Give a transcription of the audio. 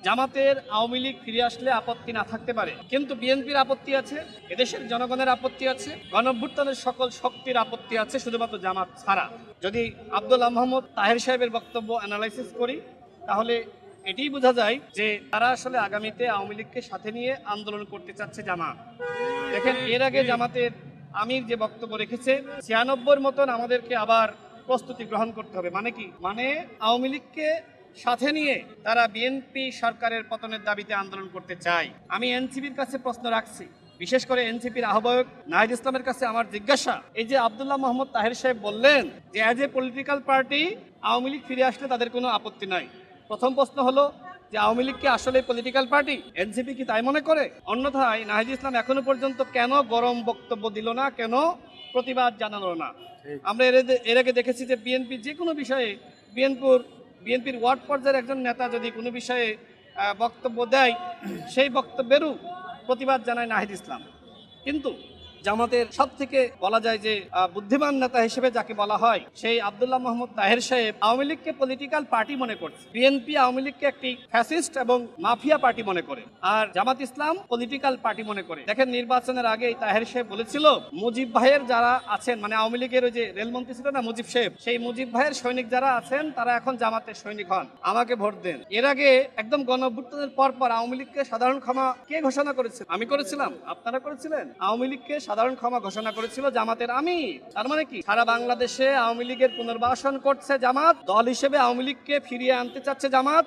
জামাতের আওয়ামী লীগ ফিরে আসলে আপত্তি না থাকতে পারে, কিন্তু বিএনপির আপত্তি আছে, এদেশের জনগণের আপত্তি আছে, গণঅভ্যুত্থানের সকল শক্তির আপত্তি আছে, শুধুমাত্র জামাত ছাড়া। যদি আব্দুল্লাহ মোহাম্মদ তাহের সাহেবের বক্তব্য অ্যানালাইসিস করি, তাহলে এটাই বোঝা যায় যে তারা আসলে আগামীতে আওয়ামী লীগকে সাথে নিয়ে আন্দোলন করতে চাচ্ছে জামাত। দেখেন, এর আগে জামাতের আমির যে বক্তব্য রেখেছে, 96-র মতন আমাদেরকে আবার প্রস্তুতি গ্রহণ করতে হবে। মানে কি? মানে আওয়ামী লীগকে সাথে নিয়ে তারা বিএনপি সরকারের পতনের দাবিতে আন্দোলন করতে চায়। আমি এনসিপির কাছে প্রশ্ন রাখছি, বিশেষ করে এনসিপির আহ্বায়ক নাহিদ ইসলামের কাছে আমার জিজ্ঞাসা, এই যে আব্দুল্লাহ মোহাম্মদ তাহের সাহেব বললেন যে as a political party Awami League ফিরে আসলে তাদের কোনো আপত্তি নাই। প্রথম প্রশ্ন হলো যে আওয়ামী লীগ কি আসলে পলিটিক্যাল পার্টি? এনসিপি কি তাই মনে করে? অন্যথায় নাহিদ ইসলাম এখনো পর্যন্ত কেন গরম বক্তব্য দিল না, কেন প্রতিবাদ জানালো না? আমরা এর আগে দেখেছি যে বিএনপি যে কোনো বিষয়ে বিএনপির ওয়ার্ড পর্যায়ের একজন নেতা যদি কোনো বিষয়ে বক্তব্য দেয়, সেই বক্তব্যেরও প্রতিবাদ জানায় নাহিদ ইসলাম। কিন্তু জামাতের সব থেকে বলা যায় যে বুদ্ধিমান নেতা হিসেবে যাকে বলা হয়, সেই আব্দুল্লাহ মোহাম্মদ তাহের সাহেব আওয়ামী লীগকে পলিটিক্যাল পার্টি মনে করছে। বিএনপি আওয়ামী লীগকে একটি ফ্যাসিস্ট এবং মাফিয়া পার্টি মনে করে, আর জামাত ইসলাম পলিটিক্যাল পার্টি মনে করে। দেখেন, নির্বাচনের আগে তাহের সাহেব বলেছিল মুজিব ভাইয়ের যারা আছেন, মানে আওয়ামী লীগের ওই যে রেলমন্ত্রী ছিল না মুজিব সাহেব, সেই মুজিব ভাইয়ের সৈনিক যারা আছেন তারা এখন জামাতের সৈনিক হন, আমাকে ভোট দেন। এর আগে একদম গণঅভ্যুত্থানের পর আওয়ামী লীগকে সাধারণ ক্ষমা কে ঘোষণা করেছে? আমি করেছিলাম, আপনারা করেছিলেন। আওয়ামী লীগকে সাধারণ ক্ষমা ঘোষণা করেছিল জামাতের আমির। তার মানে কি? সারা বাংলাদেশে আওয়ামী লীগের পুনর্বাসন করছে জামাত, দল হিসেবে আওয়ামী লীগকে ফিরিয়ে আনতে চাচ্ছে জামাত।